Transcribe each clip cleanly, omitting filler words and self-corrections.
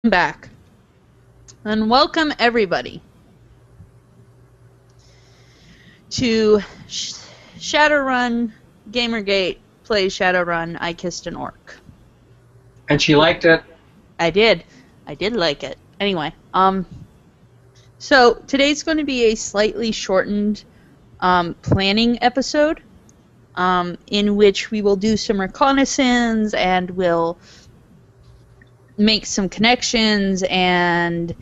Back and welcome everybody to Shadowrun. GamerGate plays Shadowrun. I kissed an orc. And she liked it. I did like it. Anyway, so today's going to be a slightly shortened planning episode in which we will do some reconnaissance and we'll make some connections, and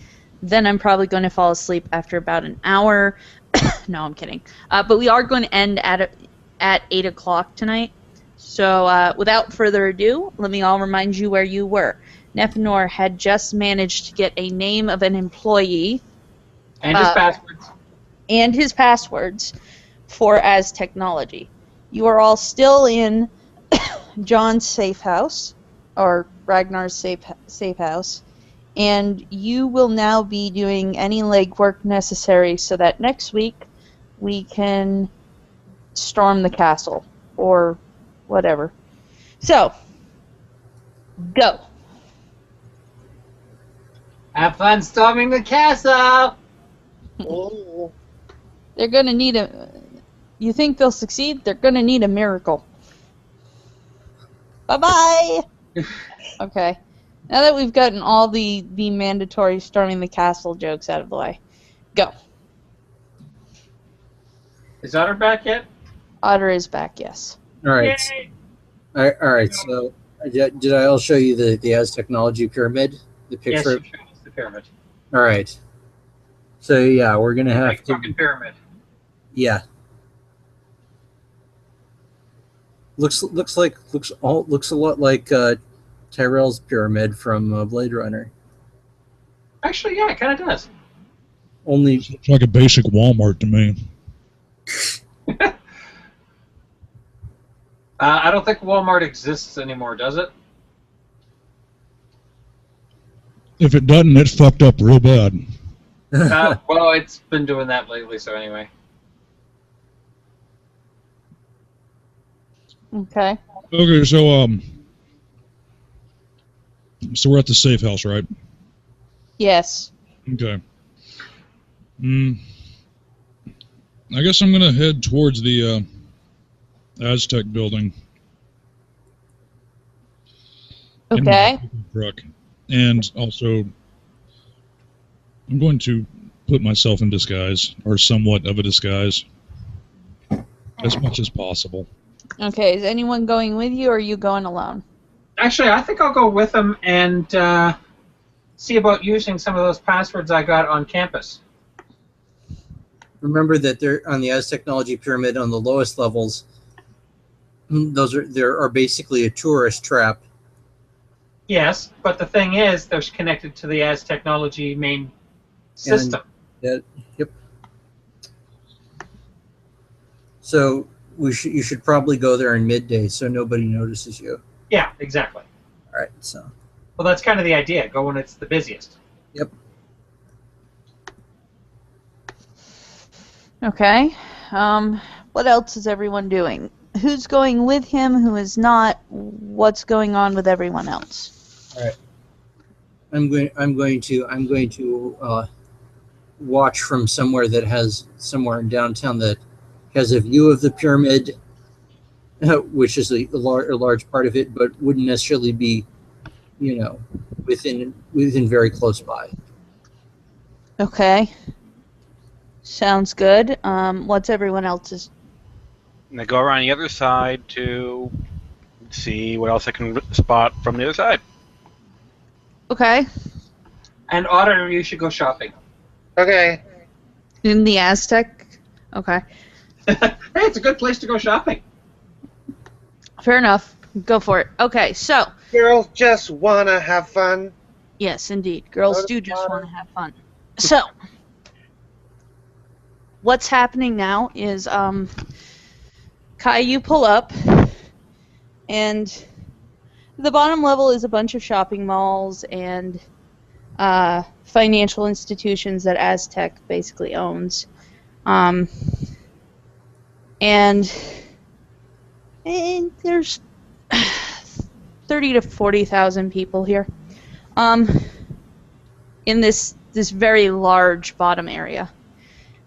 then I'm probably going to fall asleep after about an hour. No, I'm kidding. But we are going to end at 8 o'clock tonight. So without further ado, let me all remind you where you were. Nephenor had just managed to get a name of an employee. And his passwords. And his passwords for As Technology. You are all still in John's safe house, or Ragnar's safe house, and you will now be doing any legwork necessary so that next week we can storm the castle, or whatever. So, go. Have fun storming the castle! Oh. They're gonna need a... You think they'll succeed? They're gonna need a miracle. Bye-bye! Okay. Now that we've gotten all the mandatory storming the castle jokes out of the way, go. Is Otter back yet? Otter is back, yes. All right. Yay! All right. So, did I all show you the As Technology pyramid? The Yes, picture. you showed us the pyramid. All right. So yeah, we're gonna have Like to. fucking pyramid. Yeah. Looks a lot like Tyrell's pyramid from Blade Runner. Actually, yeah, it kind of does. Only It's like a basic Walmart to me. I don't think Walmart exists anymore, does it? If it doesn't, it's fucked up real bad. Well, it's been doing that lately, so anyway. Okay. Okay, so we're at the safe house, right? Yes. Okay. I guess I'm gonna head towards the Aztec building. in Okay. my truck, and also I'm going to put myself in disguise, or somewhat of a disguise, as much as possible. Okay, is anyone going with you, or are you going alone? Actually, I think I'll go with them and see about using some of those passwords I got on campus. remember that they're on the As Technology pyramid on the lowest levels. There are basically a tourist trap. Yes, but the thing is, they're connected to the As Technology main system. Yep. So you should probably go there in midday so nobody notices you. Yeah, exactly. All right. So. Well, that's kind of the idea. Go when it's the busiest. Yep. Okay. What else is everyone doing? Who's going with him? Who is not? What's going on with everyone else? All right. I'm going to watch from somewhere in downtown that has a view of the pyramid, which is a large part of it, but wouldn't necessarily be, within very close by. Okay. Sounds good. What's everyone else's? And I go around the other side to see what else I can spot from the other side. Okay. And Otter, you should go shopping. Okay. In the Aztec? Okay. Hey, it's a good place to go shopping. Fair enough. Go for it. Okay, so. Girls just wanna have fun. Yes, indeed. Girls do just want to have fun. So, what's happening now is, Kai, you pull up, and the bottom level is a bunch of shopping malls and financial institutions that Aztec basically owns. And there's 30 to 40,000 people here. in this very large bottom area.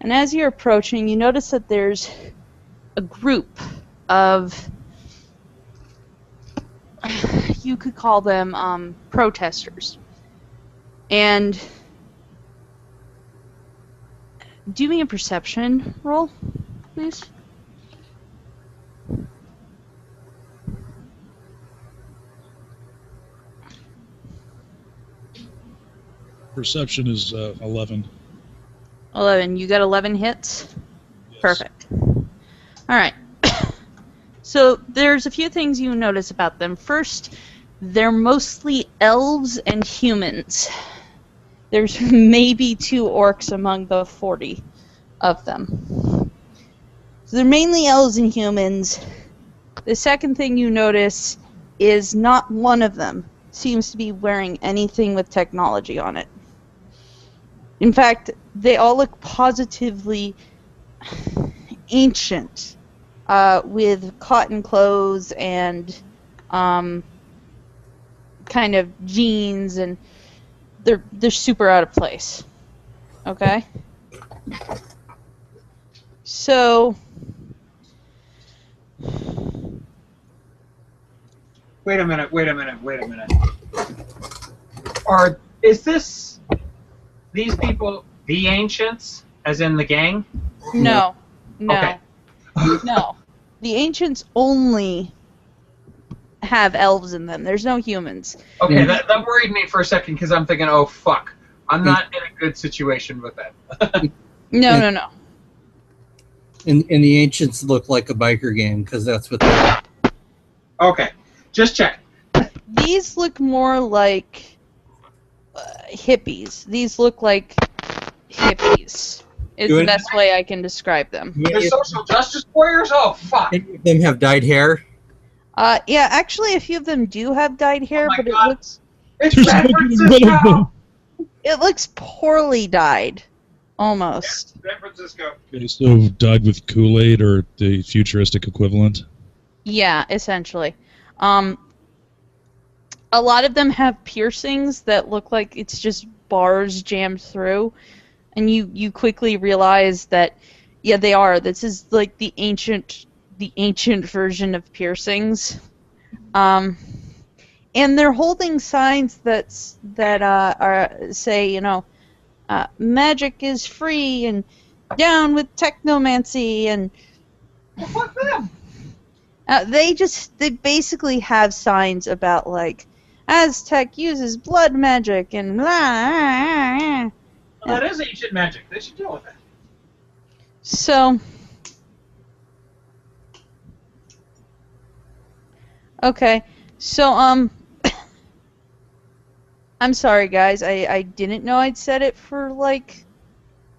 And as you're approaching, you notice that there's a group of, you could call them protesters. And do me a perception roll, please. Perception is 11. 11. You got 11 hits? Yes. Perfect. Alright. So there's a few things you notice about them. First, they're mostly elves and humans. There's maybe 2 orcs among the 40 of them. So they're mainly elves and humans. The second thing you notice is not one of them seems to be wearing anything with technology on it. In fact, they all look positively ancient, with cotton clothes and kind of jeans, and they're super out of place. Okay? So Wait a minute. Is these people the ancients, as in the gang? no. Okay. No. The ancients only have elves in them. There's no humans. Okay, that worried me for a second because I'm thinking, oh fuck, I'm not in a good situation with that. No. And the ancients look like a biker gang because that's what they. Okay, just check. These look more like hippies. These look like hippies. Is the best way I can describe them. They're social justice warriors? Oh fuck. Any of them have dyed hair? Yeah, actually a few of them do have dyed hair, my but God. it's It's San Francisco! it looks poorly dyed. Almost. San Francisco. Okay, so dyed with Kool-Aid or the futuristic equivalent? Yeah, essentially. A lot of them have piercings that look like it's just bars jammed through, and you quickly realize that, yeah, they are. This is like the ancient version of piercings. And they're holding signs that say, magic is free and down with technomancy, and Well, fuck them. they basically have signs about, like, Aztec uses blood magic and blah. Well, that is ancient magic. They should deal with that. So, okay, so I'm sorry guys, I didn't know I'd set it for like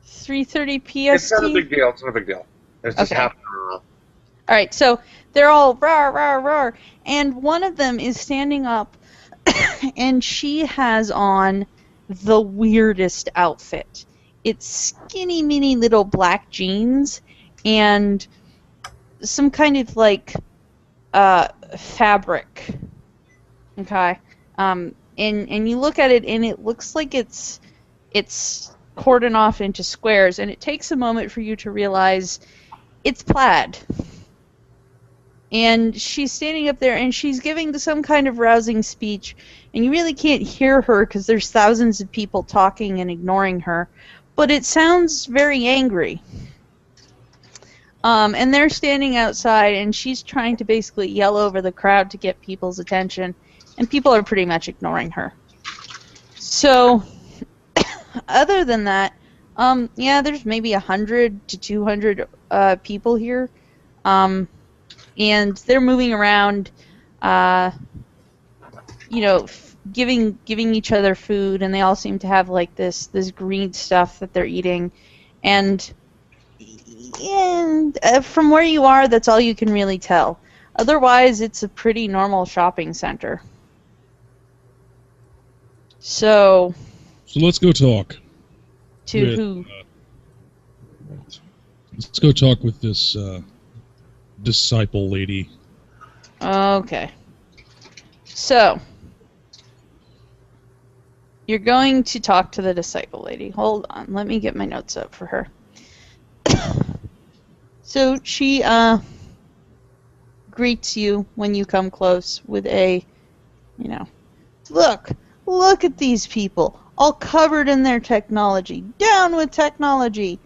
3:30 PST. It's not a big deal. It's not a big deal. It's just Okay. happening. All right, so they're all rawr, rawr, rawr, and one of them is standing up, and she has on the weirdest outfit. It's skinny, mini little black jeans and some kind of like fabric. Okay, and you look at it, and it looks like it's cordoned off into squares, and it takes a moment for you to realize it's plaid. And she's standing up there, and she's giving some kind of rousing speech, and you really can't hear her because there's thousands of people talking and ignoring her, but it sounds very angry. And they're standing outside, and she's trying to basically yell over the crowd to get people's attention, and people are pretty much ignoring her. So, other than that, yeah, there's maybe 100 to 200 people here. And they're moving around, giving each other food, and they all seem to have like this green stuff that they're eating, and from where you are, that's all you can really tell. Otherwise, it's a pretty normal shopping center. So let's go talk. To who? Let's go talk with this disciple lady. Okay. So You're going to talk to the disciple lady. Hold on, let me get my notes up for her. So she greets you when you come close with a, look at these people, all covered in their technology. Down with technology!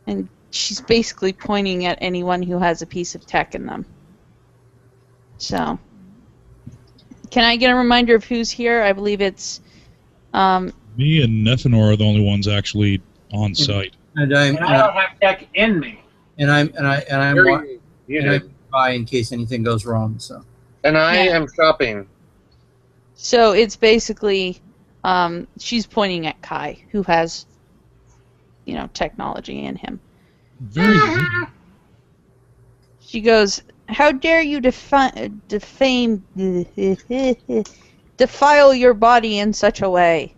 And she's basically pointing at anyone who has a piece of tech in them. So, can I get a reminder of who's here? I believe it's Me and Nephenor are the only ones actually on site. And And I don't have tech in me. I'm Very muted. by in case anything goes wrong. So And I Yeah. am shopping. So it's basically, she's pointing at Kai, who has, technology in him. Very good. She goes, "How dare you defile your body in such a way?"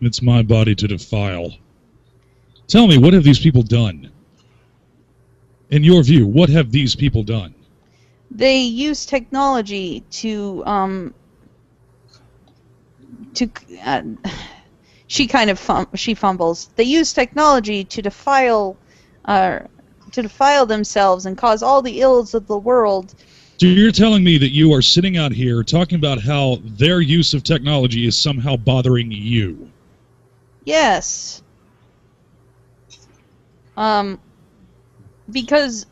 It's my body to defile. Tell me, what have these people done? In your view, what have these people done? They use technology to she kind of she fumbles. They use technology to defile themselves and cause all the ills of the world. So you're telling me that you are sitting out here talking about how their use of technology is somehow bothering you? Yes. Because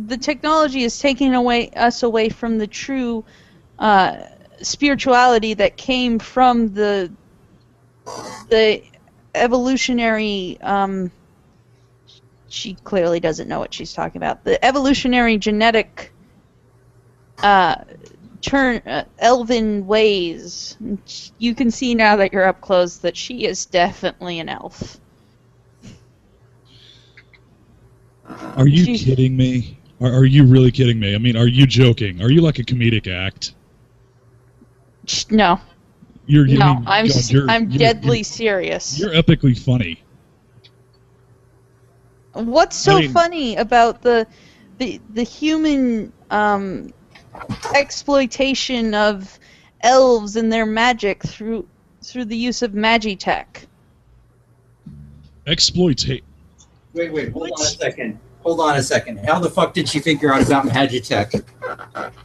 the technology is taking us away from the true spirituality that came from the evolutionary. She clearly doesn't know what she's talking about. The evolutionary genetic elven ways. You can see now that you're up close that she is definitely an elf. Are you kidding me? Are you really kidding me? I mean, are you joking? Are you like a comedic act? No. I'm you're deadly serious. You're epically funny. What's so funny about the human exploitation of elves and their magic through the use of magitech? Exploitate. wait, hold on a second. How the fuck did she figure out about Magitech?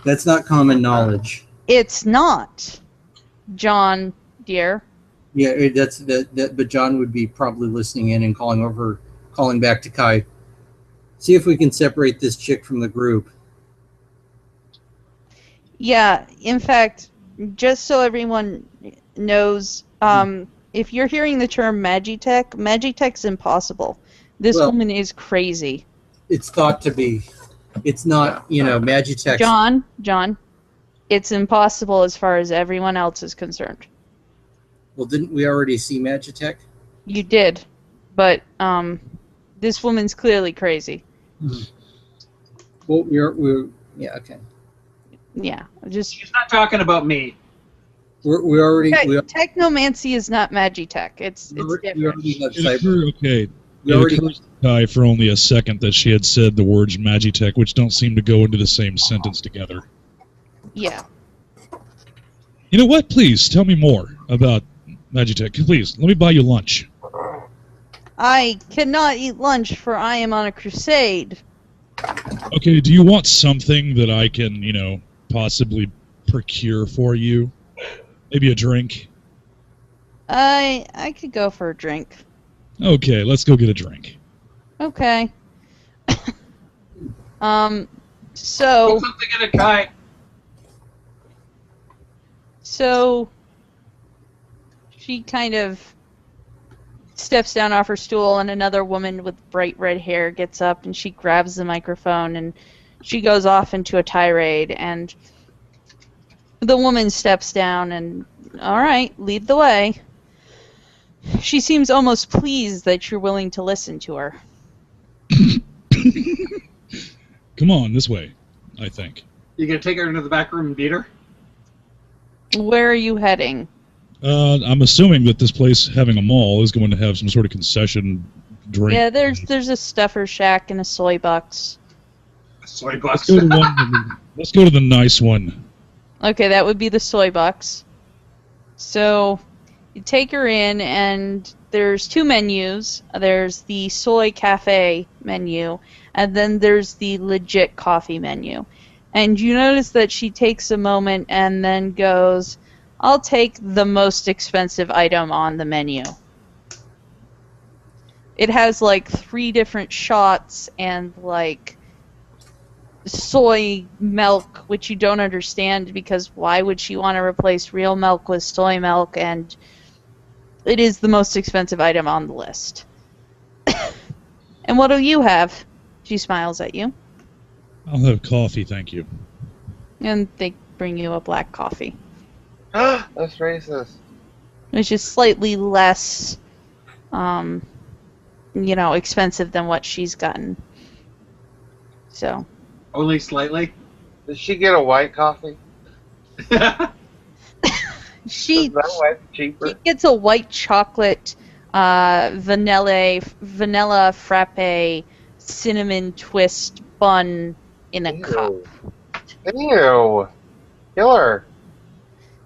That's not common knowledge. It's not, John, dear. Yeah, but John would be probably listening in and calling back to Kai. See if we can separate this chick from the group. Yeah, in fact, just so everyone knows, if you're hearing the term Magitech's impossible. This woman is crazy. It's thought to be. It's not, Magitech. John, it's impossible as far as everyone else is concerned. Well, didn't we already see Magitech? You did, but this woman's clearly crazy. Well, yeah, okay. Yeah, just She's not talking about me. We already. Technomancy is not Magitech. It's different. We already have It cyber. occurred to Kai for only a second that she had said the words Magitech, which don't seem to go into the same sentence together. Yeah. You know what? Please tell me more about Magitech. Please, let me buy you lunch. I cannot eat lunch, for I am on a crusade. Okay, do you want something that I can, possibly procure for you? Maybe a drink? I could go for a drink. Okay, let's go get a drink. Okay. Put So something in a Kai. she kind of steps down off her stool, and another woman with bright red hair gets up, and she grabs the microphone, and she goes off into a tirade, and the woman steps down and, all right, lead the way. She seems almost pleased that you're willing to listen to her. Come on, this way, I think. You gonna take her into the back room and beat her? Where are you heading? I'm assuming that this place, having a mall, is going to have some sort of concession drink. Yeah, there's a stuffer shack and a soy box. Soy bucks. Let's go to the nice one. Okay, that would be the soy box. So you take her in, and there's two menus. There's the soy cafe menu, and then there's the legit coffee menu. And you notice that she takes a moment and then goes, I'll take the most expensive item on the menu. It has like 3 different shots and like soy milk, which you don't understand because why would she want to replace real milk with soy milk? And it is the most expensive item on the list. And what do you have? She smiles at you. I'll have coffee, thank you. And they bring you a black coffee. That's racist. Which is slightly less, expensive than what she's gotten. So. Only slightly? Did she get a white coffee? She Is that why it's cheaper? She gets a white chocolate, vanilla frappe, cinnamon twist bun in a cup. Ew. Killer.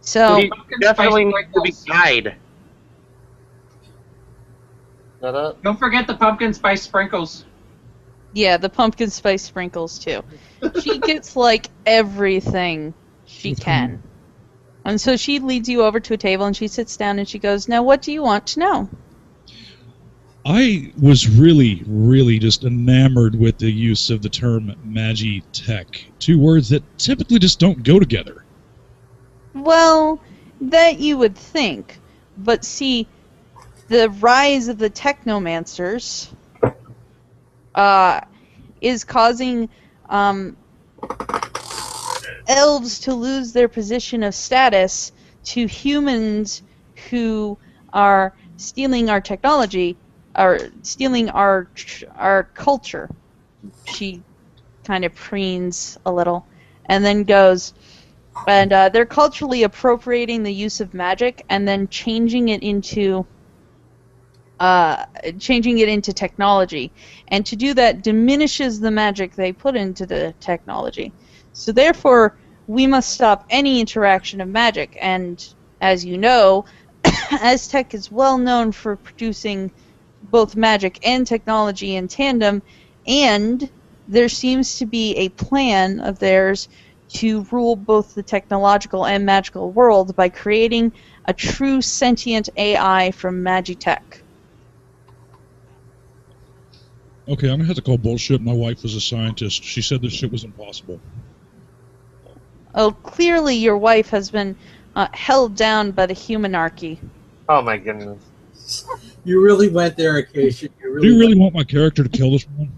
So He definitely needs to be guide. Shut up. Don't forget the pumpkin spice sprinkles. yeah, the pumpkin spice sprinkles too. She gets like everything she can. And so she leads you over to a table and she sits down and she goes, now what do you want to know? I was really, really just enamored with the use of the term magi-tech. 2 words that typically just don't go together. Well, that you would think. But see, the rise of the technomancers is causing elves to lose their position of status to humans who are stealing our technology, are stealing our culture. She kind of preens a little and then goes, and they're culturally appropriating the use of magic and then changing it into technology. And to do that diminishes the magic they put into the technology. So therefore, we must stop any interaction of magic. And as you know, Aztec is well known for producing both magic and technology in tandem, and there seems to be a plan of theirs to rule both the technological and magical world by creating a true sentient AI from Magitech. Okay, I'm gonna have to call bullshit. My wife was a scientist. She said this shit was impossible. Oh, clearly your wife has been held down by the humanarchy. Oh my goodness. You really went there, Acacia. Do you really want my character to kill this one?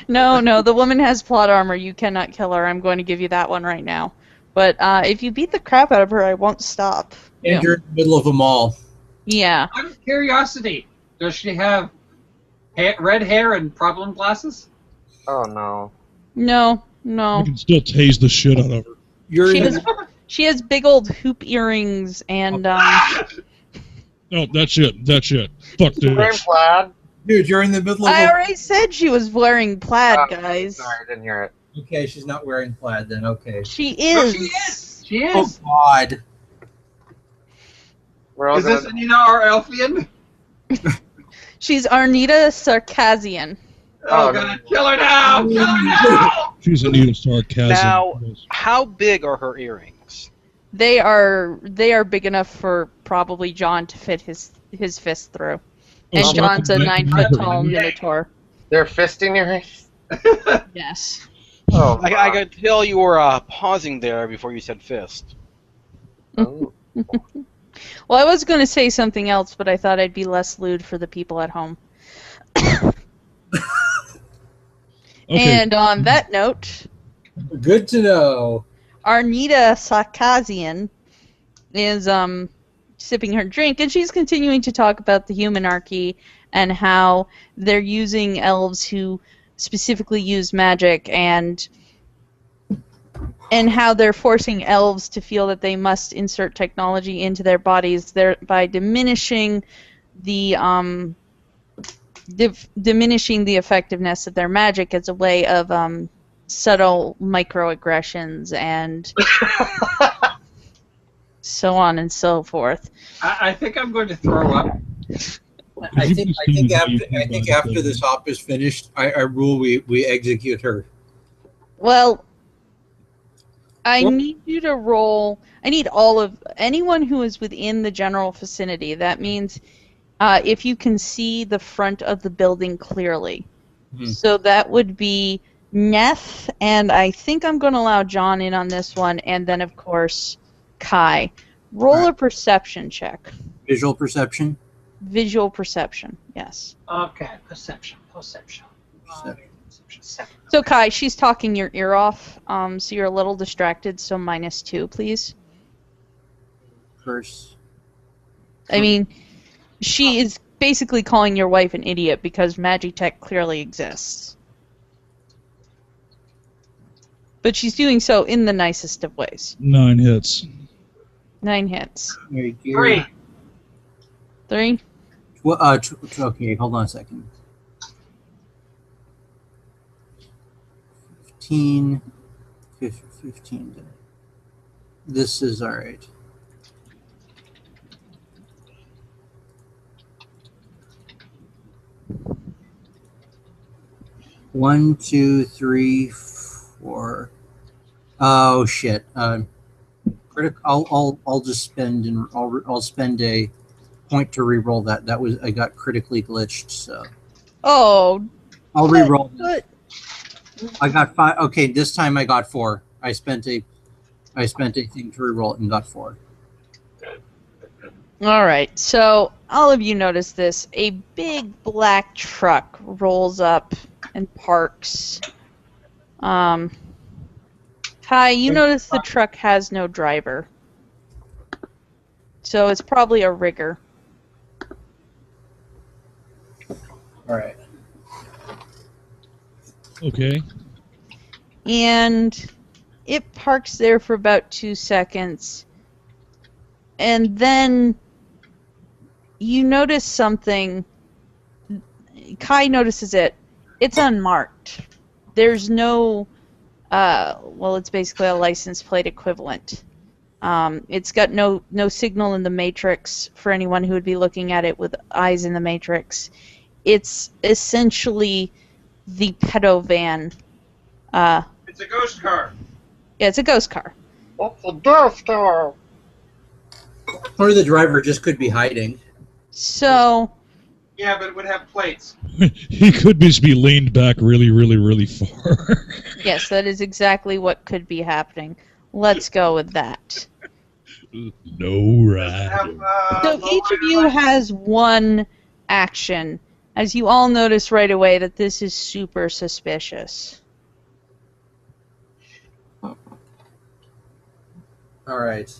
No, the woman has plot armor. You cannot kill her. I'm going to give you that one right now. But if you beat the crap out of her, I won't stop. And you're in the middle of them all. Yeah. Out of curiosity, does she have red hair and problem glasses? Oh no. No. I can still tase the shit out of her. She has big old hoop earrings and No, that's it. Fuck Wearing this. plaid? Dude, you're in the middle of I already said she was wearing plaid, guys. Sorry, I didn't hear it. Okay, she's not wearing plaid then. Okay. She is. Oh, she is. She Oh is. God. We're all Is this gonna... Anita or Elfian? She's Arnita Sarkazian. Oh, Oh, God, kill her now! Kill her now! She's Anita Sarcasm. Now, how big are her earrings? They are big enough for probably John to fit his fist through. And so John's a I can 9 foot measure tall them. minotaur. They're fisting your face? Yes. Oh, I could tell you were pausing there before you said fist. Oh. Well, I was going to say something else, but I thought I'd be less lewd for the people at home. Okay. And on that note, Good to know. Arnita Sarkazian is sipping her drink, and she's continuing to talk about the humanarchy and how they're using elves who specifically use magic, and how they're forcing elves to feel that they must insert technology into their bodies, thereby diminishing the diminishing the effectiveness of their magic as a way of subtle microaggressions and so on and so forth. I think I'm going to throw up. I think after this op is finished, I rule we execute her. Well, I Well- need you to roll. I need anyone who is within the general vicinity. That means if you can see the front of the building clearly. Hmm. So that would be Neth, and I think I'm going to allow John in on this one, and then, of course, Kai. Roll All right. a perception check. Visual perception. Visual perception, yes. Okay, perception. Perception. Seven. So, Kai, she's talking your ear off, so you're a little distracted, so -2, please. Curse. I mean, she is basically calling your wife an idiot because Magitech clearly exists. But she's doing so in the nicest of ways. 9 hits. 9 hits. Very good. 3. 3? Well, okay, hold on a second. 15. This is all right. One, two, three, 4. Oh shit! I'll just spend and I'll spend a point to re-roll that. I got critically glitched, so Oh, I'll re-roll. but I got 5. Okay, this time I got 4. I spent a thing to re-roll it and got 4. all right. So all of you notice this: a big black truck rolls up and parks. Kai, you notice the truck has no driver, so it's probably a rigger. All right. Okay. And it parks there for about 2 seconds, and then you notice something. Kai notices it. It's unmarked. There's no well, it's basically a license plate equivalent. It's got no signal in the matrix for anyone who would be looking at it with eyes in the matrix. It's essentially the pedo van. It's a ghost car. Yeah, it's a ghost car. That's a ghost car. Or the driver just could be hiding. So, Yeah, but it would have plates. He could just be leaned back really, really, really far. yes, that is exactly what could be happening. Let's go with that. No right. So each of you has one action, as you all notice right away that this is super suspicious. All right.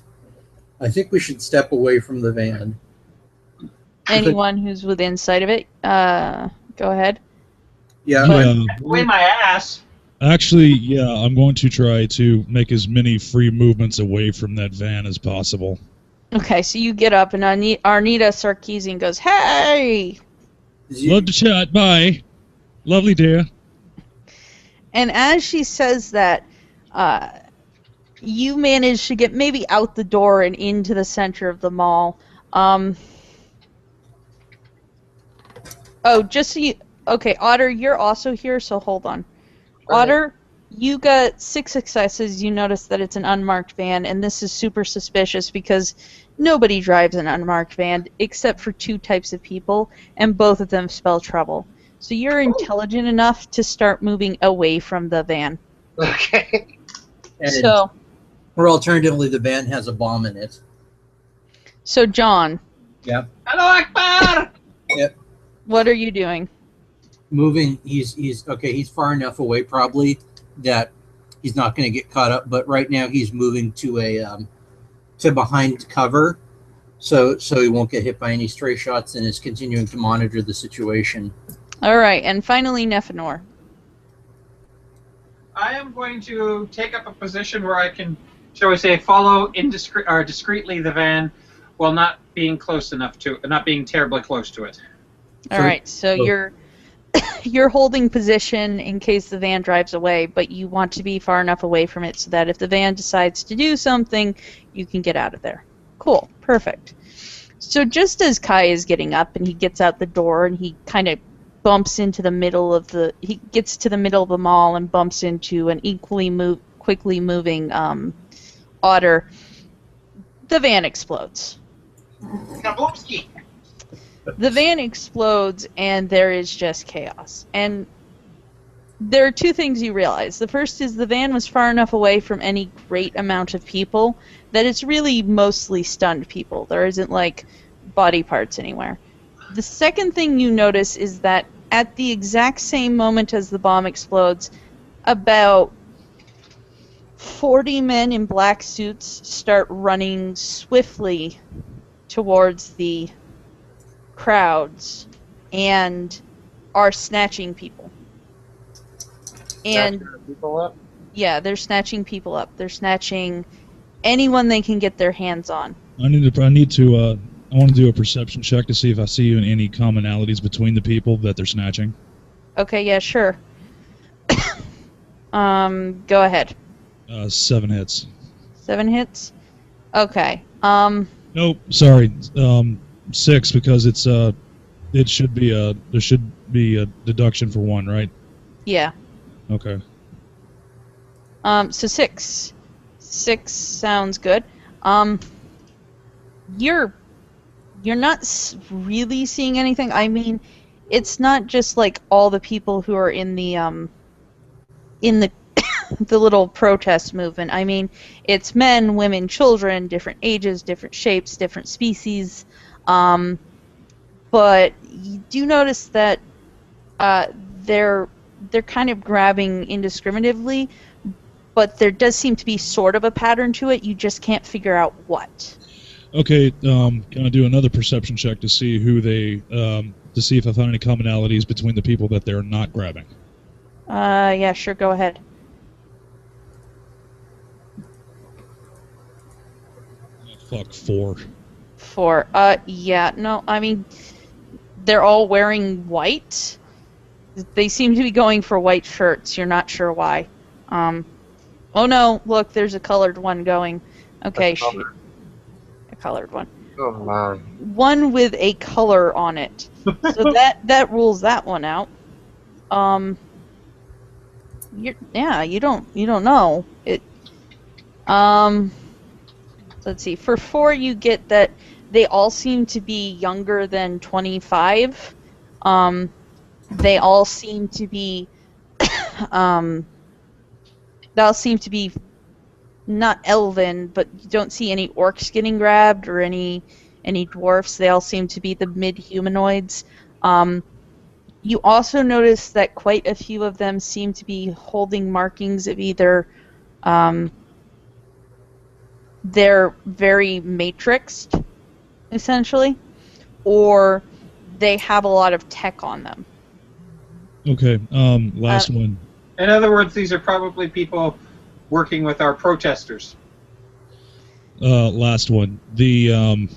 I think we should step away from the van. Anyone who's within sight of it, go ahead. Yeah. Yeah. Away my ass. Actually, yeah, I'm going to try to make as many free movements away from that van as possible. Okay, so you get up and Arnita Sarkeesian goes, "Hey!" Love to chat. Bye. Lovely, dear. And as she says that, you manage to get maybe out the door and into the center of the mall. Oh, just so you... Okay, Otter, you're also here, so hold on. Otter, you got 6 successes. You notice that it's an unmarked van, and this is super suspicious because nobody drives an unmarked van except for 2 types of people, and both of them spell trouble. So you're intelligent enough to start moving away from the van. Okay. Or alternatively, the van has a bomb in it. So John, Yeah. Hello, Akbar! what are you doing? Moving. He's okay. He's far enough away, probably, that he's not going to get caught up. But right now, he's moving to behind cover, so he won't get hit by any stray shots, and is continuing to monitor the situation. All right, and finally, Nephenor. I am going to take up a position where I can, shall we say, follow discreetly the van while not being close enough to, not being terribly close to it. All right, so you're holding position in case the van drives away, but you want to be far enough away from it so that if the van decides to do something, you can get out of there. Cool. Perfect. So just as Kai is getting up and he gets out the door and he kind of bumps into the middle of the... He gets to the middle of the mall and bumps into an quickly moving otter, the van explodes. Kaboomski! The van explodes and there is just chaos. And there are two things you realize. The first is the van was far enough away from any great amount of people that it's really mostly stunned people. There isn't, like, body parts anywhere. The second thing you notice is that at the exact same moment as the bomb explodes, about 40 men in black suits start running swiftly towards the crowds and are snatching people. And People up? yeah, they're snatching people up. They're snatching anyone they can get their hands on. I want to do a perception check to see if I see any commonalities between the people that they're snatching. Okay, yeah, sure. Go ahead. 7 hits. 7 hits? Okay. Nope, sorry. 6 because there should be a deduction for 1, right? Yeah. Okay. So 6. 6 sounds good. You're not really seeing anything. I mean, it's not just like all the people who are in the the little protest movement. I mean, it's men, women, children, different ages, different shapes, different species. But you do notice that they're kind of grabbing indiscriminately, but there does seem to be sort of a pattern to it. You just can't figure out what. Okay, can I do another perception check to see to see if I found any commonalities between the people that they're not grabbing? Yeah, sure, go ahead. Fuck, 4. 4. Yeah, no, I mean, they're all wearing white. They seem to be going for white shirts. You're not sure why. Oh no, look, there's a colored one going. Okay, a colored one. Oh man. One with a color on it. So that rules that one out. You don't know it. Let's see. For 4, you get that they all seem to be younger than 25. They all seem to be not elven, but you don't see any orcs getting grabbed or any dwarfs. They all seem to be the mid-humanoids. You also notice that quite a few of them seem to be holding markings of either they're very matrixed, essentially, or they have a lot of tech on them. Okay, last one. In other words, these are probably people working with our protesters. Last one. I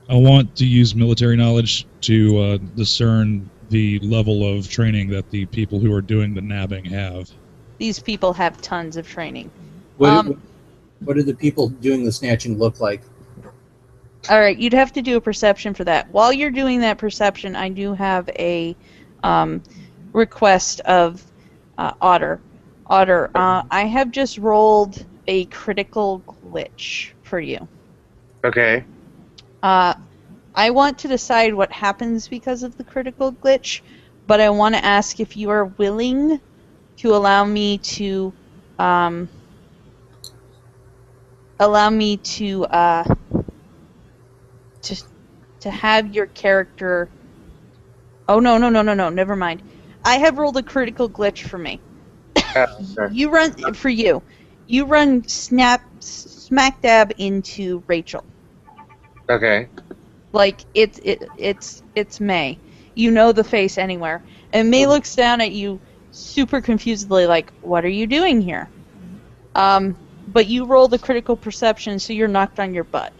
want to use military knowledge to discern the level of training that the people who are doing the nabbing have. These people have tons of training. What do the people doing the snatching look like? All right, you'd have to do a perception for that. While you're doing that perception, I do have a request of Otter. Otter, I have just rolled a critical glitch for you. Okay. I want to decide what happens because of the critical glitch, but I want to ask if you are willing to allow me to have your character. Oh no, never mind. I have rolled a critical glitch for me. Okay. You run for you. You run smack dab into Rachel. Okay. Like it's May. You know the face anywhere. And May looks down at you super confusedly like, "What are you doing here?" But you roll the critical perception, so you're knocked on your butt.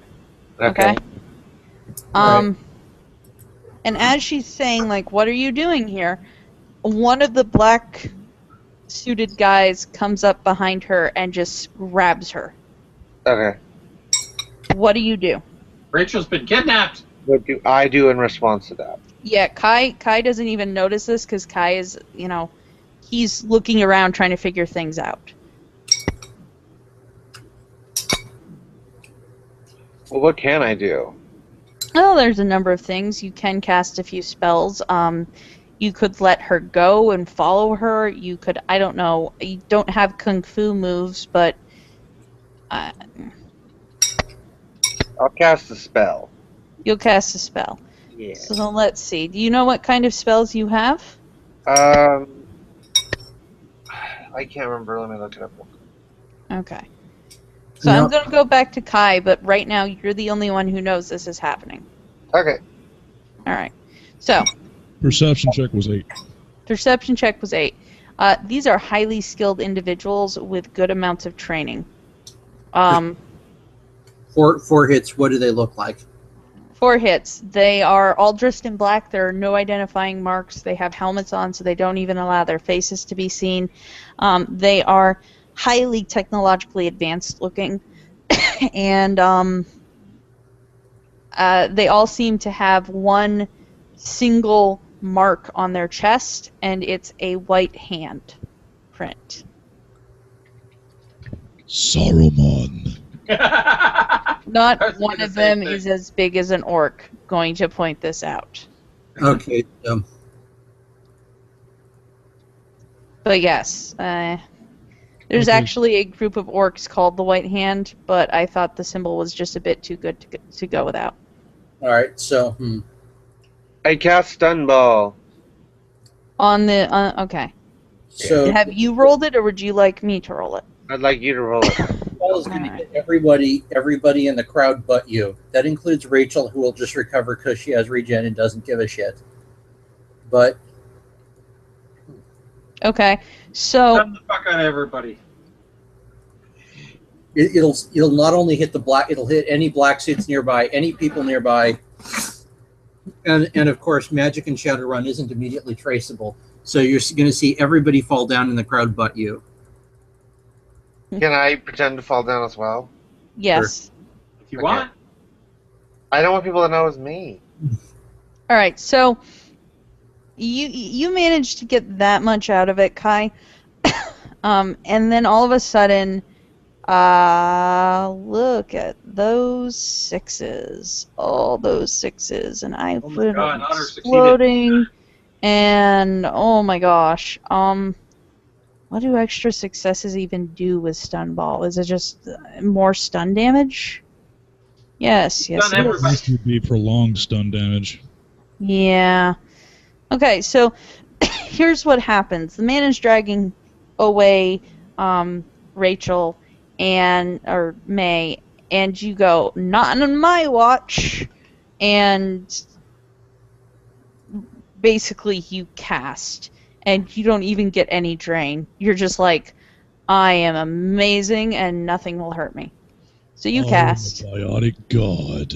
Okay? Right. And as she's saying, like, "What are you doing here?" One of the black suited guys comes up behind her and just grabs her. Okay. What do you do? Rachel's been kidnapped. What do I do in response to that? Yeah, Kai doesn't even notice this because Kai is, he's looking around trying to figure things out. Well, what can I do? Oh, there's a number of things. You can cast a few spells. You could let her go and follow her. You could, I don't know, you don't have kung fu moves, but I'll cast a spell. you'll cast a spell. Yeah. So let's see. Do you know what kind of spells you have? I can't remember. Let me look it up. Okay. So I'm going to go back to Kai, but right now you're the only one who knows this is happening. Okay. All right. So Perception check was 8. perception check was 8. These are highly skilled individuals with good amounts of training. Four hits. What do they look like? 4 hits. They are all dressed in black. There are no identifying marks. They have helmets on, so they don't even allow their faces to be seen. They are highly technologically advanced looking, and they all seem to have one single mark on their chest, and it's a white hand print. Saruman. Not I was one thinking of the same them thing. is as big as an orc, going to point this out. Okay. But yes, there's Okay. actually a group of orcs called the White Hand, but I thought the symbol was just a bit too good to go without. All right. So, I cast stun ball. Okay. so Have you rolled it, or would you like me to roll it? I'd like you to roll it. ball is going to hit everybody in the crowd but you. That includes Rachel, who will just recover because she has regen and doesn't give a shit. But Okay, so Stun the fuck out of everybody. it'll not only hit the black, it'll hit any black suits nearby, any people nearby, and of course, magic in Shadowrun isn't immediately traceable. So you're going to see everybody fall down in the crowd but you. Can I pretend to fall down as well? yes. If you Okay. want. I don't want people to know it's me. All right, so you managed to get that much out of it, Kai, and then all of a sudden, look at those 6s, all those 6s, and I Oh my put God, Otter succeeded. exploding, and oh my gosh, what do extra successes even do with stun ball? Is it just more stun damage? Yes, yes, Stun it is. everybody. This would be prolonged stun damage. Yeah. Okay, so here's what happens. The man is dragging away Rachel or May, and you go, "Not on my watch," and basically you cast, and you don't even get any drain. You're just like, "I am amazing, and nothing will hurt me." So you cast. Biotic god.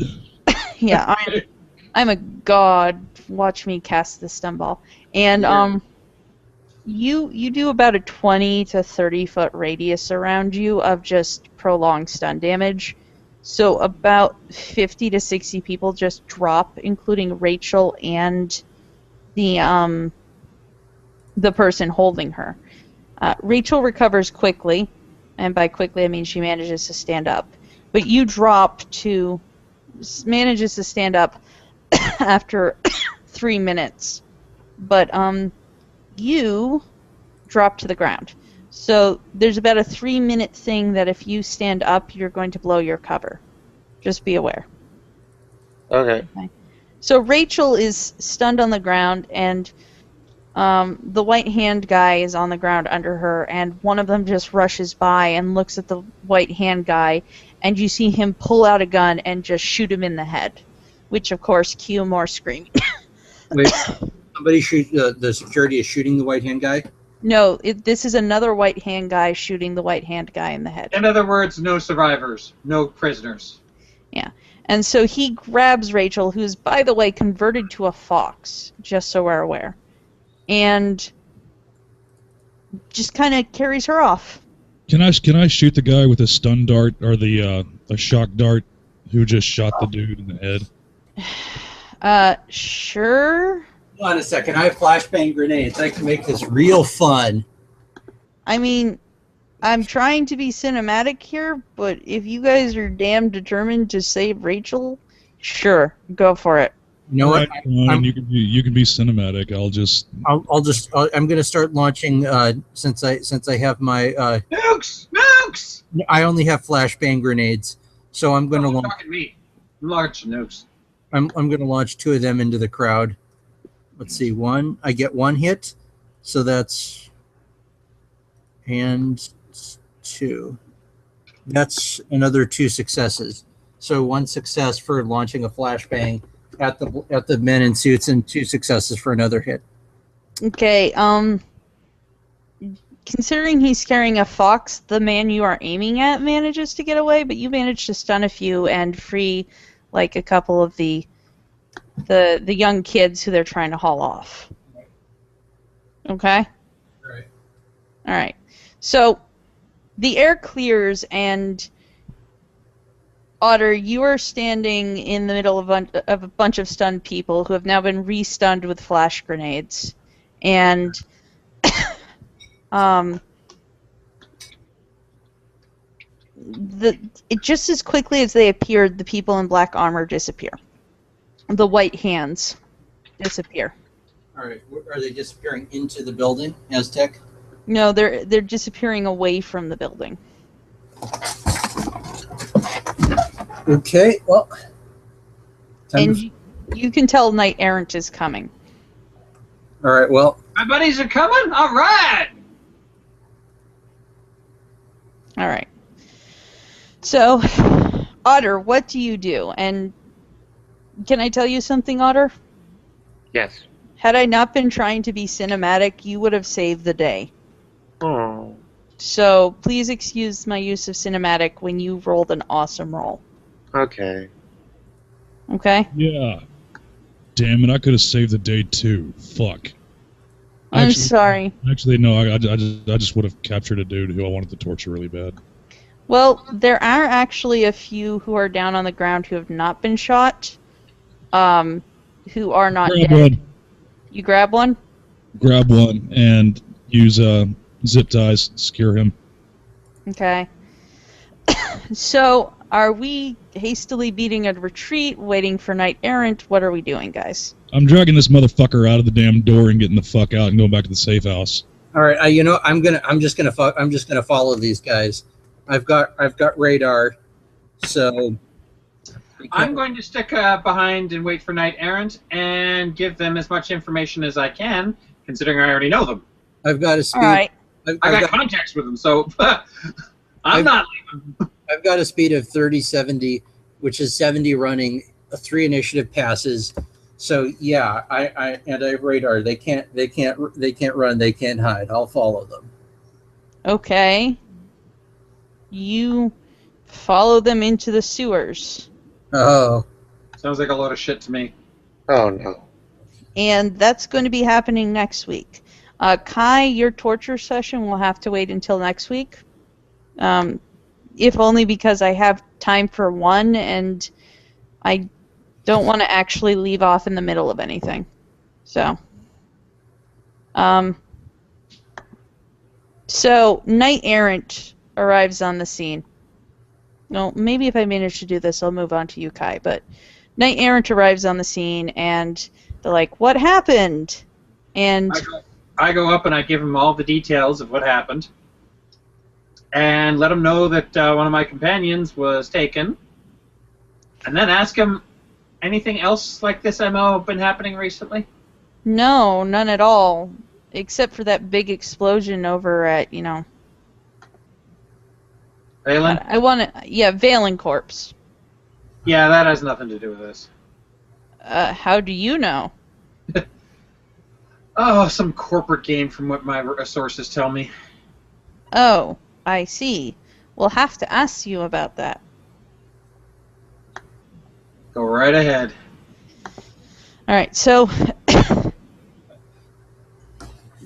Yeah, I'm a god. Watch me cast the stun ball. And you do about a 20 to 30 foot radius around you of just prolonged stun damage. So about 50 to 60 people just drop, including Rachel and the person holding her. Rachel recovers quickly, and by quickly I mean she manages to stand up. But you manages to stand up after 3 minutes. But you drop to the ground. So there's about a 3-minute thing that if you stand up, you're going to blow your cover. Just be aware. Okay. So Rachel is stunned on the ground, and the white hand guy is on the ground under her, and one of them just rushes by and looks at the white hand guy, and you see him pull out a gun and just shoot him in the head, which of course cue more screaming. Wait, somebody shoot the security is shooting the white hand guy. No, this is another white hand guy shooting the white hand guy in the head. In other words, no survivors, no prisoners. Yeah. And so he grabs Rachel, who's, by the way, converted to a fox, just so we're aware, and just kind of carries her off. Can I shoot the guy with a stun dart or the a shock dart who just shot the dude in the head? Sure. Hold on a second. I have flashbang grenades. I can make this real fun. I mean, I'm trying to be cinematic here, but if you guys are damn determined to save Rachel, sure, go for it. You know what? Fine, you can be cinematic. I'm going to start launching since I have my Nukes! I only have flashbang grenades, so I'm going to launch. Talking me. Large nukes. I'm going to launch 2 of them into the crowd. Let's see, one. I get 1 hit, so that's and 2. That's another 2 successes. So 1 success for launching a flashbang at the men in suits, and 2 successes for another hit. Okay, considering he's carrying a fox, the man you are aiming at manages to get away, but you manage to stun a few and free like a couple of the young kids who they're trying to haul off. Okay? Right. All right. So the air clears, and Otter, you are standing in the middle of a bunch of stunned people who have now been re-stunned with flash grenades. And just as quickly as they appeared, the people in black armor disappear. The white hands disappear. All right. Are they disappearing into the building, Aztec? No, they're disappearing away from the building. Okay. Well. And you can tell Knight Errant is coming. All right. Well. My buddies are coming? All right! All right. So, Otter, what do you do? And can I tell you something, Otter? Yes. Had I not been trying to be cinematic, you would have saved the day. Oh. So, please excuse my use of cinematic when you rolled an awesome roll. Okay. Okay? Yeah. Damn it! I could have saved the day too. Fuck. I'm sorry. Actually, no. I just would have captured a dude who I wanted to torture really bad. Well, there are actually a few who are down on the ground who have not been shot, who are not Grab dead. one. You grab one? Grab one and use zip ties to secure him. Okay. So, are we hastily beating a retreat, waiting for Knight Errant? What are we doing, guys? I'm dragging this motherfucker out of the damn door and getting the fuck out and going back to the safe house. All right. I'm just gonna follow these guys. I've got radar, so. I'm going to stick behind and wait for Knight Errant and give them as much information as I can, considering I already know them. I've got a speed. All right. I got contacts with them, so I'm not leaving. I've got a speed of 30-70, which is 70 running, 3 initiative passes. So yeah, I have radar. They can't run. They can't hide. I'll follow them. Okay. You follow them into the sewers. Oh. Sounds like a load of shit to me. Oh no. And that's going to be happening next week. Kai, your torture session will have to wait until next week. If only because I have time for one, and I don't want to actually leave off in the middle of anything. So, Knight Errant arrives on the scene. Well, maybe if I manage to do this, I'll move on to you, Kai. But Knight Errant arrives on the scene, and they're like, "What happened?" And I go up and I give them all the details of what happened, and let them know that one of my companions was taken, and then ask him, anything else like this MO been happening recently? no, none at all, except for that big explosion over at, Valen? I want to, yeah, Valen Corpse. Yeah, that has nothing to do with this. How do you know? Oh, some corporate game from what my sources tell me. Oh, I see. We'll have to ask you about that. Go right ahead. All right, so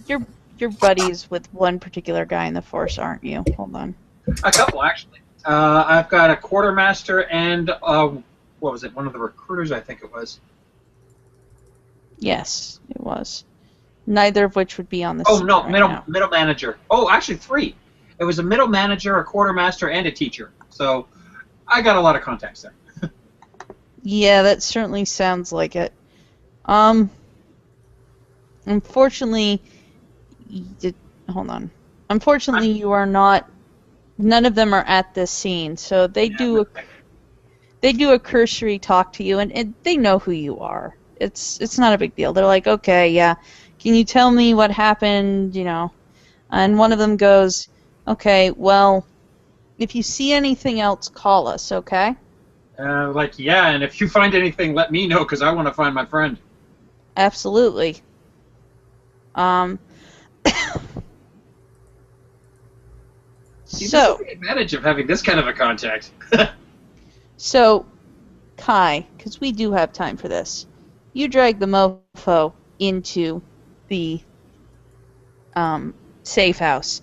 you're buddies with one particular guy in the force, aren't you? Hold on. A couple, actually. I've got a quartermaster and what was it? One of the recruiters, I think it was. Yes, it was. Neither of which would be on the Oh scene no, right middle now. middle manager. Oh, actually 3. It was a middle manager, a quartermaster, and a teacher. So I got a lot of contacts there. Yeah, that certainly sounds like it. Unfortunately, hold on. Unfortunately, you are not. None of them are at this scene, so they do a cursory talk to you, and they know who you are. It's not a big deal. They're like, okay, yeah, can you tell me what happened? You know, and one of them goes, okay, well, if you see anything else, call us, okay? Yeah, and if you find anything, let me know because I want to find my friend. Absolutely. See, this So. is the advantage of having this kind of a contact. So, Kai, because we do have time for this, you drag the mofo into the safe house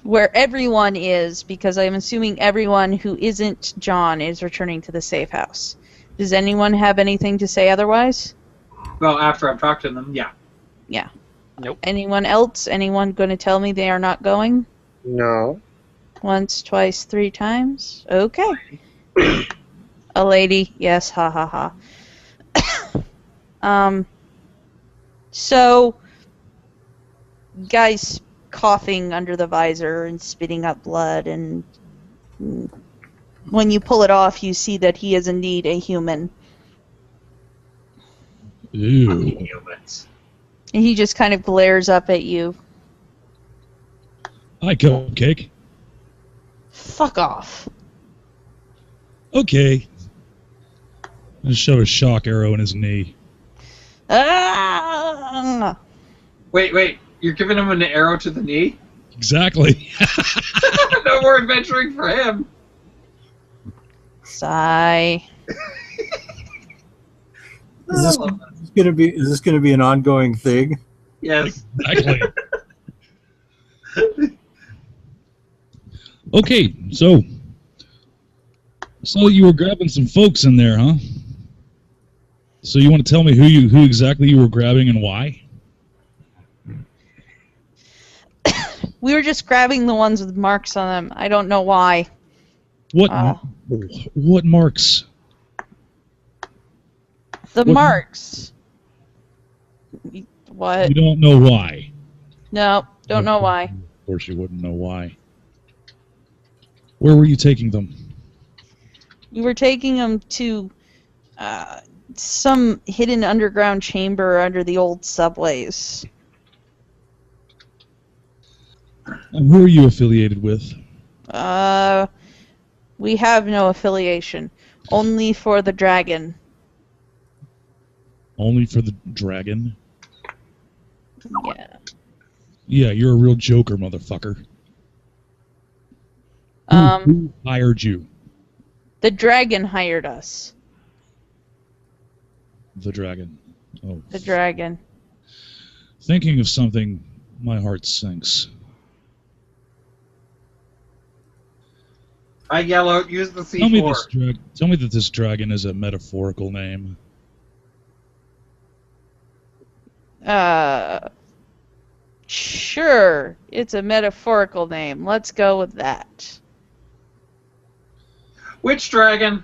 where everyone is, because I'm assuming everyone who isn't John is returning to the safe house. Does anyone have anything to say otherwise? Well, after I've talked to them, yeah. Yeah. Nope. Anyone else? Anyone going to tell me they are not going? No. Once, twice, 3 times? Okay. A lady, yes, ha ha ha. So, guy's coughing under the visor and spitting up blood, and when you pull it off, you see that he is indeed a human. Ew. Humans. And he just kind of glares up at you. Hi, Cupcake. Fuck off. Okay. Just shove a shock arrow in his knee. Ah! Wait. You're giving him an arrow to the knee? Exactly. No more adventuring for him. Sigh. Is this going to be an ongoing thing? Yes. Exactly. Okay, so you were grabbing some folks in there, huh? So you want to tell me who exactly you were grabbing and why? We were just grabbing the ones with marks on them. I don't know why. What Uh. what marks? The What- marks. What? You don't know why. No, don't know why. Of course you wouldn't know why. Where were you taking them? We were taking them to some hidden underground chamber under the old subways. And who are you affiliated with? We have no affiliation. Only for the dragon. Only for the dragon? Yeah. Yeah, you're a real joker, motherfucker. Who hired you? The dragon hired us. The dragon. Oh. The dragon. Thinking of something, my heart sinks. I yell out, use the C4. Tell me that this dragon is a metaphorical name. Sure. It's a metaphorical name. Let's go with that. Which dragon?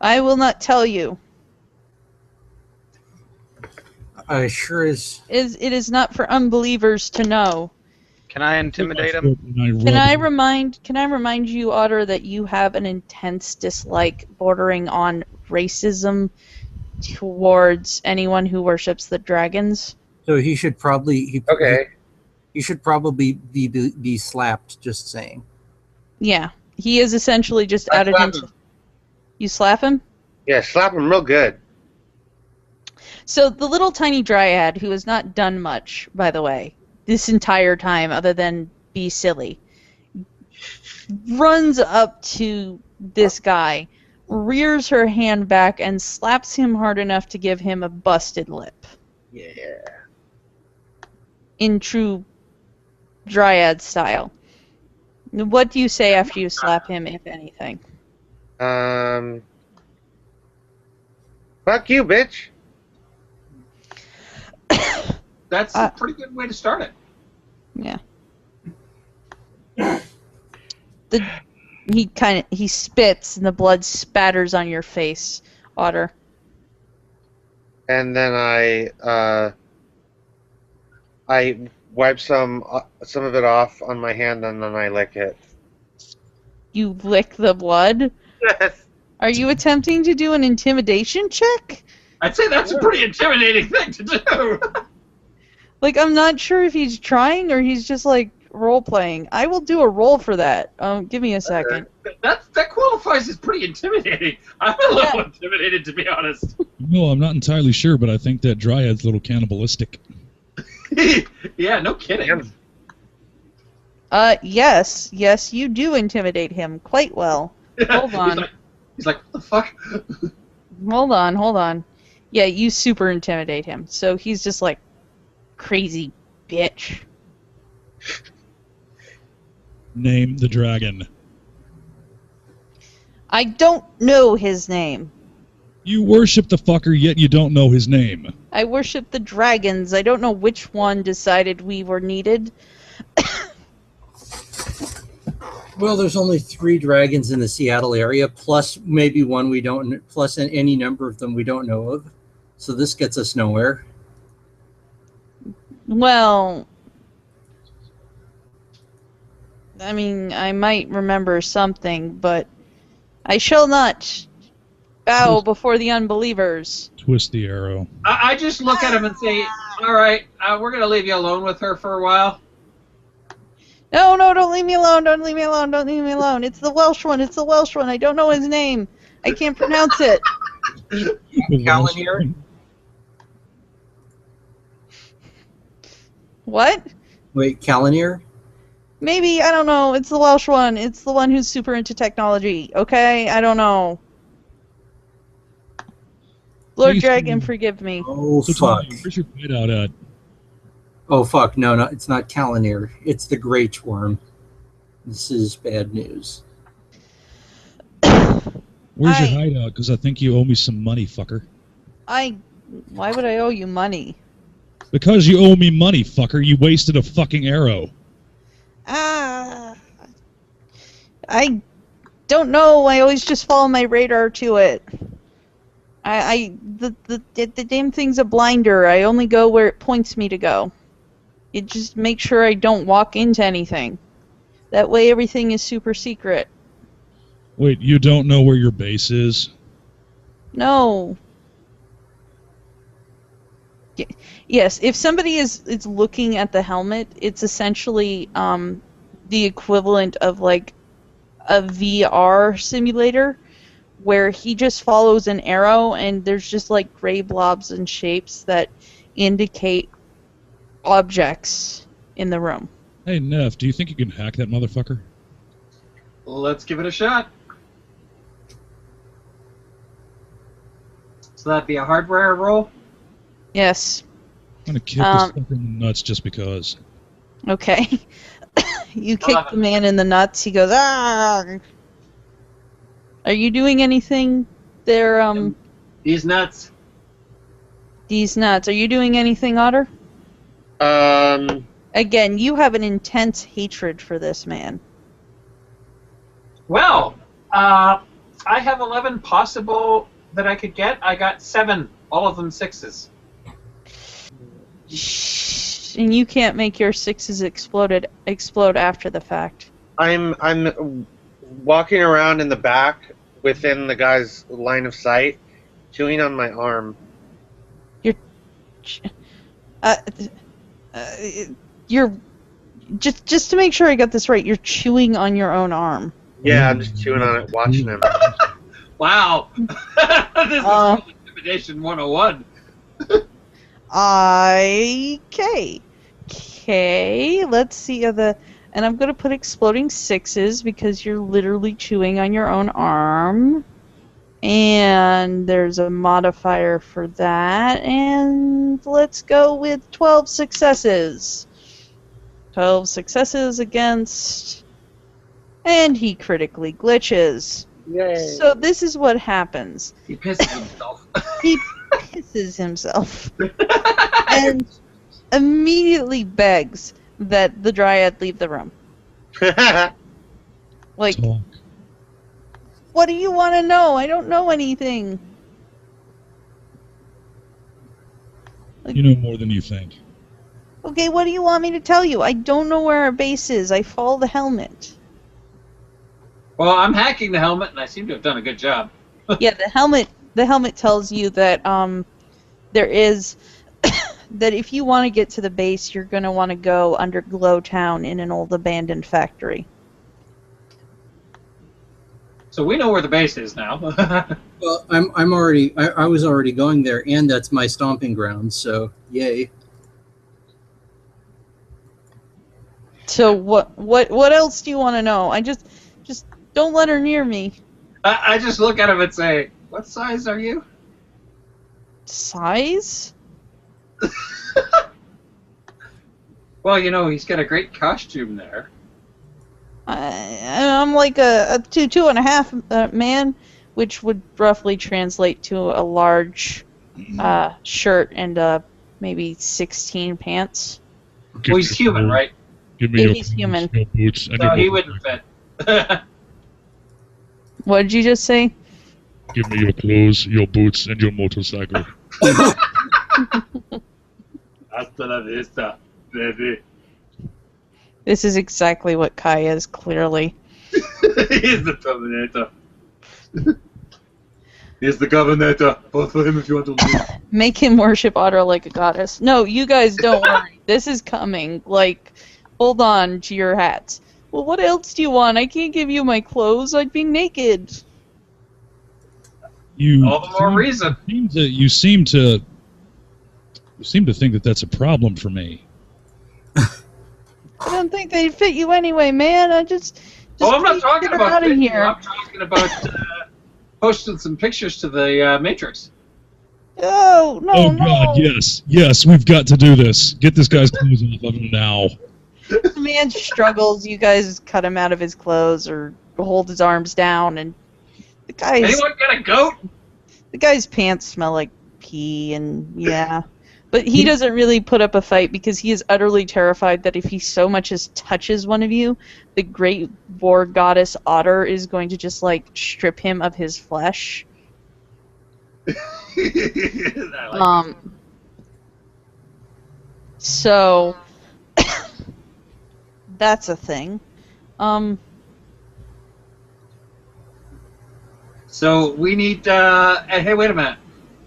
I will not tell you. Sure is. It is not for unbelievers to know. Can I intimidate him? Can I remind you, Otter, that you have an intense dislike bordering on racism towards anyone who worships the dragons? So he should probably Okay. he should probably be slapped. Just saying. Yeah, he is essentially just I added slap into. him. You slap him? Yeah, slap him real good. So the little tiny dryad, who has not done much, by the way, this entire time other than be silly, runs up to this guy, rears her hand back, and slaps him hard enough to give him a busted lip. Yeah. In true dryad style. What do you say after you slap him, if anything? Fuck you, bitch. That's a pretty good way to start it. Yeah. He spits and the blood spatters on your face, Otter. And then I wipe some of it off on my hand, and then I lick it. You lick the blood? Yes. Are you attempting to do an intimidation check? I'd say that's a pretty intimidating thing to do. Like, I'm not sure if he's trying or he's just, like, role-playing. I will do a roll for that. Give me a second. That qualifies as pretty intimidating. I'm a little intimidated, to be honest. No, I'm not entirely sure, but I think that Dryad's a little cannibalistic. Yeah, no kidding. Yes. Yes, you do intimidate him quite well. Hold on. He's like, what the fuck? Hold on. Yeah, you super intimidate him. So he's just like, crazy bitch. Name the dragon. I don't know his name. You worship the fucker, yet you don't know his name. I worship the dragons. I don't know which one decided we were needed. Well, there's only 3 dragons in the Seattle area, plus maybe one we don't, plus any number of them we don't know of. So this gets us nowhere. Well, I mean, I might remember something, but I shall not bow before the unbelievers. Twist the arrow. I just look at him and say, all right, we're going to leave you alone with her for a while. No, don't leave me alone. Don't leave me alone. It's the Welsh one. I don't know his name. I can't pronounce it. Calinir? What? Wait, Calinir? Maybe, I don't know. It's the Welsh one. It's the one who's super into technology. Okay? I don't know. Lord Dragon, forgive me. Oh, So fuck. Tony, where's your hideout at? Oh, fuck. No, it's not Calinir. It's the Great Worm. This is bad news. Where's your hideout? Because I think you owe me some money, fucker. Why would I owe you money? Because you owe me money, fucker. You wasted a fucking arrow. I don't know. I always just follow my radar to it. The damn thing's a blinder. I only go where it points me to go. It just makes sure I don't walk into anything. That way everything is super secret. Wait, you don't know where your base is? No. Yes, if somebody is looking at the helmet, it's essentially the equivalent of like a VR simulator where he just follows an arrow and there's just like gray blobs and shapes that indicate objects in the room. Hey, Neff, do you think you can hack that motherfucker? Let's give it a shot. So that'd be a hardware roll? Yes. I'm gonna kick this fucker in the nuts just because. Okay. You kick the man in the nuts. He goes, ah! Are you doing anything there, These nuts. These nuts. Are you doing anything, Otter? Again, you have an intense hatred for this man. Well, I have 11 possible that I could get. I got 7, all of them 6s. And you can't make your 6s explode after the fact. I'm walking around in the back within the guy's line of sight, chewing on my arm. You're just to make sure I got this right. You're chewing on your own arm. Yeah, I'm just chewing on it, watching him. Wow. This is Intimidation 101. Okay, let's see and I'm gonna put exploding 6s because you're literally chewing on your own arm. And there's a modifier for that, and let's go with 12 successes. 12 successes against And he critically glitches. Yay. So this is what happens. He pisses himself. He pisses himself. And immediately begs that the Dryad leave the room. Like, Talk. what do you want to know? I don't know anything. You know more than you think. Okay, what do you want me to tell you? I don't know where our base is. I follow the helmet. Well, I'm hacking the helmet, and I seem to have done a good job. Yeah, the helmet tells you that there is that if you want to get to the base, you're going to want to go under Glow Town in an old abandoned factory. So we know where the base is now. Well, I was already going there, and that's my stomping ground. So yay. So what else do you want to know? I just don't let her near me. I just look at him and say, "What size are you?" Size? Well, you know, he's got a great costume there. I'm like a 2.5 man, which would roughly translate to a large shirt and maybe 16 pants. Well, he's human, right? Give me Yeah, your he's clothes, human. your boots, and So your he motorcycle. wouldn't fit. What did you just say? Give me your clothes, your boots, and your motorcycle. Hasta la vista, baby. This is exactly what Kai is, clearly. He's the Terminator. He's the Governator. Vote for him if you want to lose. Make him worship Otter like a goddess. No, you guys don't worry. This is coming. Like, hold on to your hats. Well, what else do you want? I can't give you my clothes. I'd be naked. All the more reason. You seem to think that that's a problem for me. I don't think they'd fit you anyway, man. I just Oh, I'm not please talking get about out of fitting you. here. I'm talking about posting some pictures to the Matrix. Oh, no, Oh no. God, yes, we've got to do this. Get this guy's clothes off of him now. The man struggles. You guys cut him out of his clothes or hold his arms down, and the guy's pants smell like pee, and yeah. But he doesn't really put up a fight because he is utterly terrified that if he so much as touches one of you, the great war goddess Otter is going to just like strip him of his flesh. I like So that's a thing. So we need. Hey, wait a minute.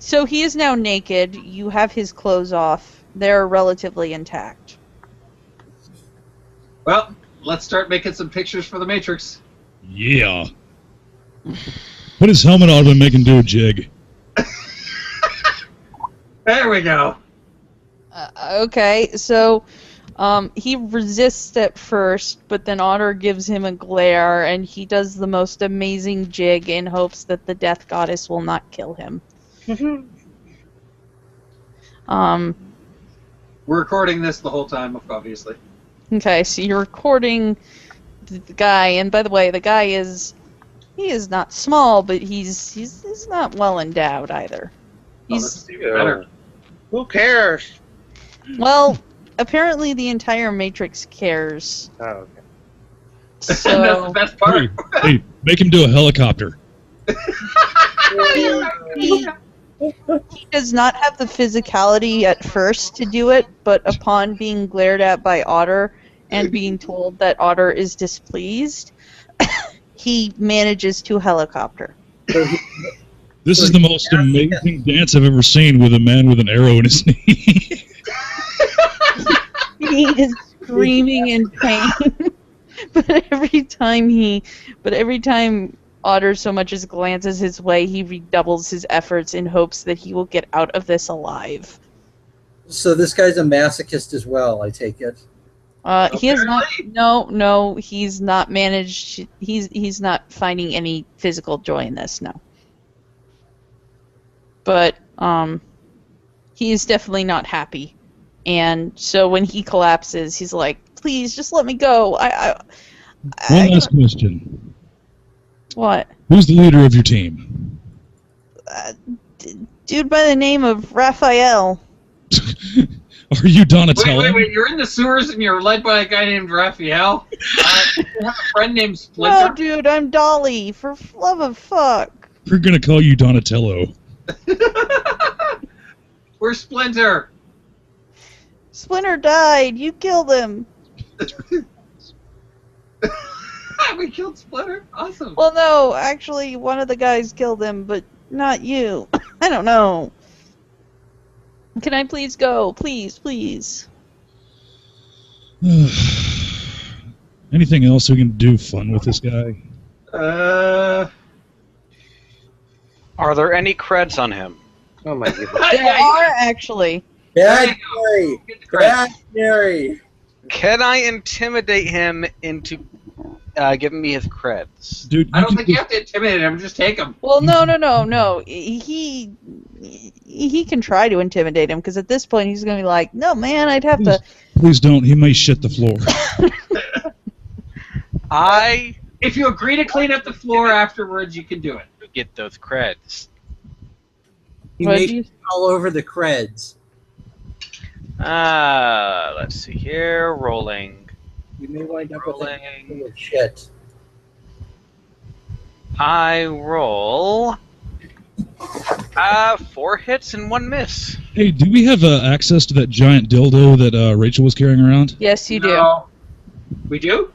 So he is now naked. You have his clothes off. They're relatively intact. Well, let's start making some pictures for the Matrix. Yeah. Put his helmet on and make him do a jig. There we go. Okay, so he resists at first, but then Otter gives him a glare, and he does the most amazing jig in hopes that the death goddess will not kill him. We're recording this the whole time, obviously. Okay, so you're recording the guy, and by the way, the guy is not small, but he's not well endowed either. Oh, this is even better. Who cares? Well, apparently the entire Matrix cares. Oh, okay. That's So the best part. Hey, make him do a helicopter. he does not have the physicality at first to do it, but upon being glared at by Otter and being told that Otter is displeased, he manages to helicopter. This is the most amazing dance I've ever seen with a man with an arrow in his knee. He is screaming in pain. But every time Otter so much as glances his way, he redoubles his efforts in hopes that he will get out of this alive. So this guy's a masochist as well, I take it. He has not. No, he's not managed. He's not finding any physical joy in this. No. But he is definitely not happy, and so when he collapses, he's like, "Please, just let me go. One last question. What? Who's the leader of your team? Dude by the name of Raphael. Are you Donatello? Wait, you're in the sewers and you're led by a guy named Raphael? You have a friend named No, Splinter? dude, I'm Dolly. For love of fuck. We're gonna call you Donatello. Where's Splinter? Splinter died. You killed him. We killed Splinter? Awesome. Well, no, actually, one of the guys killed him, but not you. I don't know. Can I please go? Please, please. Anything else we can do fun with this guy? Are there any creds on him? Oh my goodness. There are, actually. Bad Mary! Bad Mary! Can I intimidate him into giving me his creds? Dude, I don't think you have to intimidate him, just take him. Well, no. He can try to intimidate him, because at this point he's going to be like, no, man, I'd have to... Please don't. He may shit the floor. If you agree to clean up the floor afterwards, you can do it. Get those creds. He What made do you- it all over the creds. Let's see here. Rolling. You may wind up with a Rolling. handful of shit. I roll 4 hits and 1 miss. Hey, do we have access to that giant dildo that Rachel was carrying around? Yes, you do. No. We do?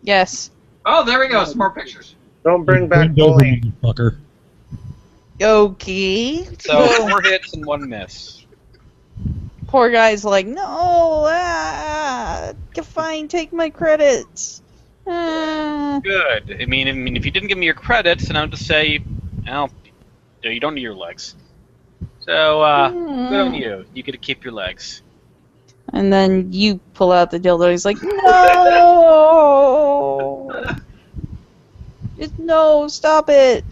Yes. Oh, there we go. Some more pictures. Don't bring back Bend over, bullying. motherfucker. Okay. So 4 hits and 1 miss. Poor guy's like, no, fine, take my credits. Good. I mean, if you didn't give me your credits, then I would just say, well, you don't need your legs. So, good on you. You get to keep your legs. And then you pull out the dildo. He's like, no! Just no, stop it.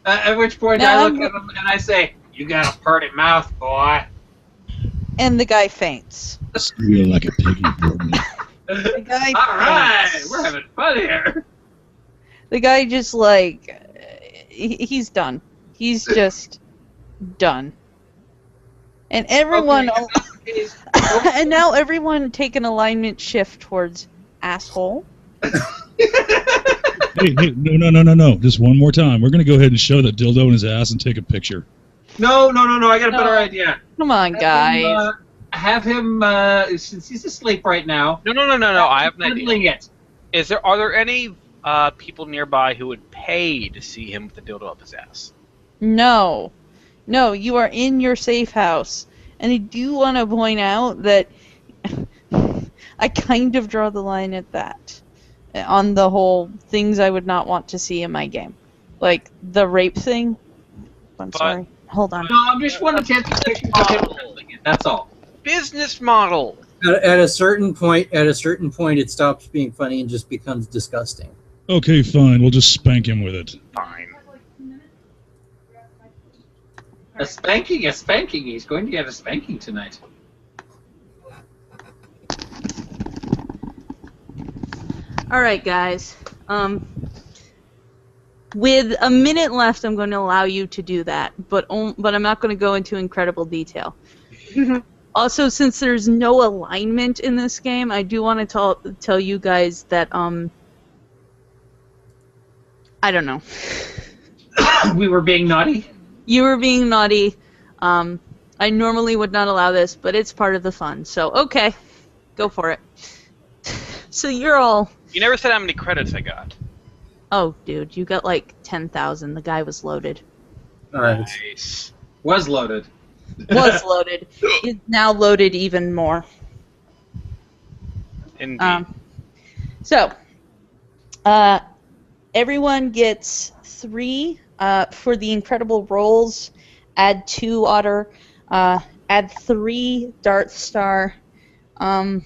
At which point No, I I'm- look at him and I say, you got a party mouth, boy. And the guy faints. Squeal like a piggy for me. The guy All right, faints. we're having fun here. The guy just like, he's done. He's just done. And everyone, Okay, in that case, and now everyone take an alignment shift towards asshole. Hey, no. Just one more time. We're going to go ahead and show that dildo in his ass and take a picture. No, I got a better No. idea. Come on, guys. Have him, since he's asleep right now. No. I have an idea. handling it. Are there any people nearby who would pay to see him with the dildo up his ass? No, you are in your safe house. And I do want to point out that I kind of draw the line at that. On the whole things I would not want to see in my game. Like the rape thing. I'm sorry. Hold on. No, I'm just wanting to take pictures of him handling it. That's all. Business model. At a certain point, it stops being funny and just becomes disgusting. Okay, fine. We'll just spank him with it. Fine. A spanking. He's going to get a spanking tonight. All right, guys. With a minute left, I'm going to allow you to do that, but I'm not going to go into incredible detail. Also, since there's no alignment in this game, I do want to tell you guys that I don't know. We were being naughty. You were being naughty. I normally would not allow this, but it's part of the fun. So okay, go for it. So you're all. You never said how many credits I got. Oh, dude, you got like 10,000. The guy was loaded. All right. Nice. Was loaded. Was loaded. Is now loaded even more. Indeed. So, everyone gets 3 for the incredible rolls. Add 2 Otter. Add 3 Darth Star. Add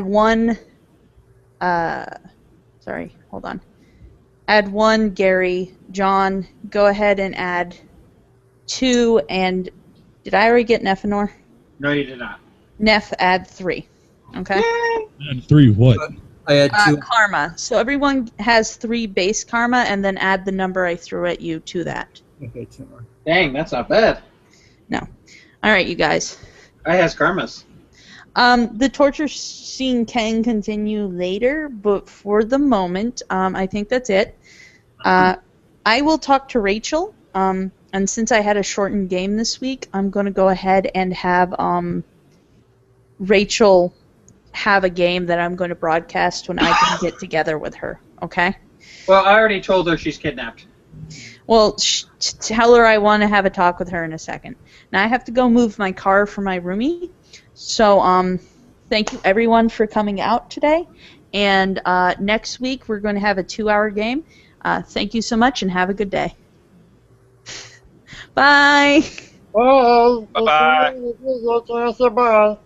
1. Sorry, hold on. Add 1 Gary. John, go ahead and add 2. And did I already get Nephinor? No, you did not. Neph, add 3. Okay. And 3 what? I had two. Karma. So everyone has 3 base karma, and then add the number I threw at you to that. Okay, 2 more. Dang, that's not bad. No. All right, you guys. I has karmas. The torture scene can continue later, but for the moment, I think that's it. I will talk to Rachel, and since I had a shortened game this week, I'm going to go ahead and have Rachel have a game that I'm going to broadcast when I can get together with her, okay? Well, I already told her she's kidnapped. Well, tell her I want to have a talk with her in a second. Now I have to go move my car for my roomie. So, thank you everyone for coming out today. And next week we're going to have a 2-hour game. Thank you so much and have a good day. Bye. Oh, Bye-bye. bye.